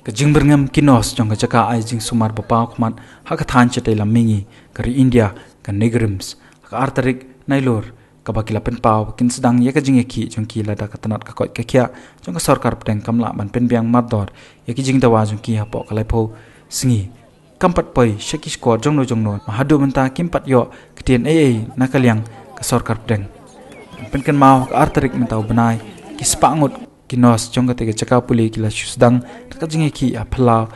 ka Byrngem kinos jong ka chaka ai jing sumar bapa khmat ha ka than chete lamingi kari India ka Neigrihms ka artarik nailor ka bakila pen pau kin sedang ya ka Jingeh jong ki lada ka tanat ka koi ka khia jong ka sarkar pdeng kamla ban pen biang mardor ya ki jing dawa jong ki ha po ka lai pho singi kampat poi shaki squad jong no mahadu menta kimpat yo ketien na kaliang ka sarkar pdeng pen kan mau ka artarik mentau benai ki spangut kinos jong ka te chaka puli kila sedang ka Jingeh a phla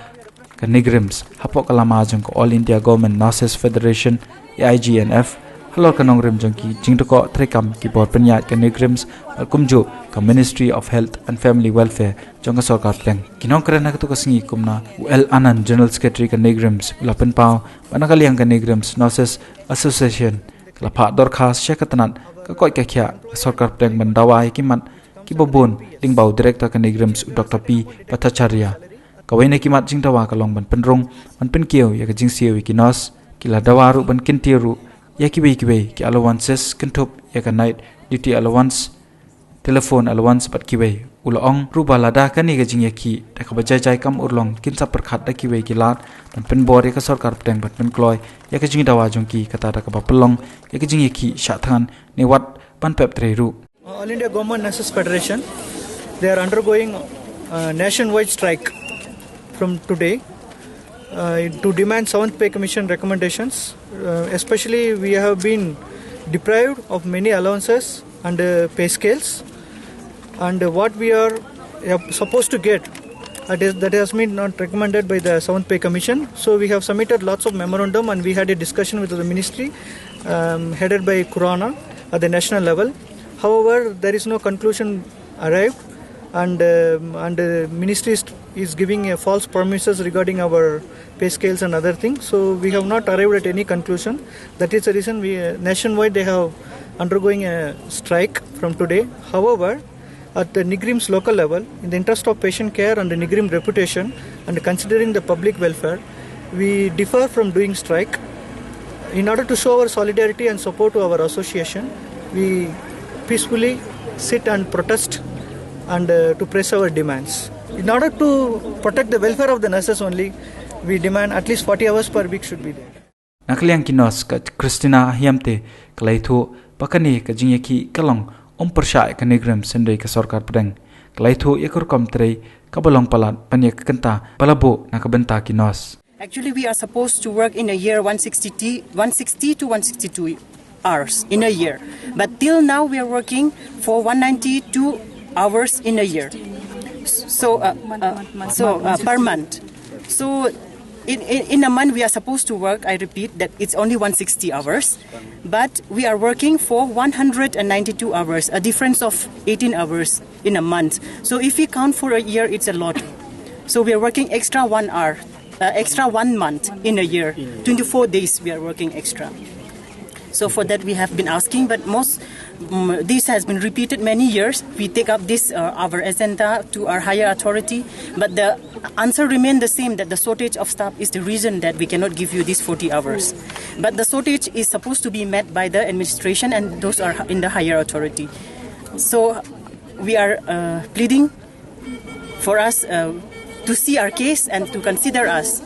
ka Neigrihms hapo kalama jong ko All India Government Nurses Federation AIGNF Halor ka nongrim jong ki jingdoko trekam ki bor penyat ka Neigrihms kumjo ka Ministry of Health and Family Welfare jong ka sarkar pdeng kinong krena ka to ka singi kumna UL Anand General Secretary ka Neigrihms lapen pau banakaliang ka Neigrihms Nurses Association kala pha dorkhas shekatanat ka koi ka khia sarkar pdeng bandawai kimat ki bobon lingbau director ka Neigrihms Dr. P Patacharya kawaina kimat jingdawa ka long ban penrong ban penkieu ya ka jingsieu kinos kila dawaru ban kintiru ya ki ki allowances kentop ya ka night duty allowance telephone allowance pat ki ulaong rubalada ka ni ka Jingeh ta ka bajai kam urlong kin sa perkhat da ki lat ban pen bor ya ka sarkar pdeng ban pen kloi ya ka jingdawa jong ki kata da ka bapelong ya ka Jingeh sha than ni wat ban pep treru All India Government Nurses Federation, they are undergoing a nationwide strike from today to demand 7th Pay Commission recommendations. Especially, we have been deprived of many allowances and pay scales, and what we are supposed to get that has been not recommended by the 7th Pay Commission. So we have submitted lots of memorandum, and we had a discussion with the ministry headed by Kurana at the national level. However, there is no conclusion arrived, and the ministry is giving false promises regarding our pay scales and other things. So we have not arrived at any conclusion. That is the reason we nationwide they have undergoing a strike from today. However, at the Neigrihms local level, in the interest of patient care and the Neigrihms reputation, and considering the public welfare, we differ from doing strike. In order to show our solidarity and support to our association, we peacefully sit and protest and to press our demands. In order to protect the welfare of the nurses only, we demand at least 40 hours per week should be there. Nakliang kinos ka Christina Hiamte kalaitho pakani ka Jingeh kalong persya ka Neigrihms sendai ka sarkar pdeng kalaitho yakur komtrei ka balong palat panya kenta balabo na kabenta kinos. Actually, we are supposed to work in a year 160 to 162 hours in a year, but till now we are working for 192 hours in a year, so per month. So in a month we are supposed to work, I repeat that it's only 160 hours, but we are working for 192 hours, a difference of 18 hours in a month. So if we count for a year, it's a lot. So we are working extra 1 hour, extra 1 month in a year, 24 days we are working extra. So for that we have been asking, but this has been repeated many years. We take up this our agenda to our higher authority, but the answer remained the same, that the shortage of staff is the reason that we cannot give you these 40 hours. But the shortage is supposed to be met by the administration, and those are in the higher authority. So we are pleading for us to see our case and to consider us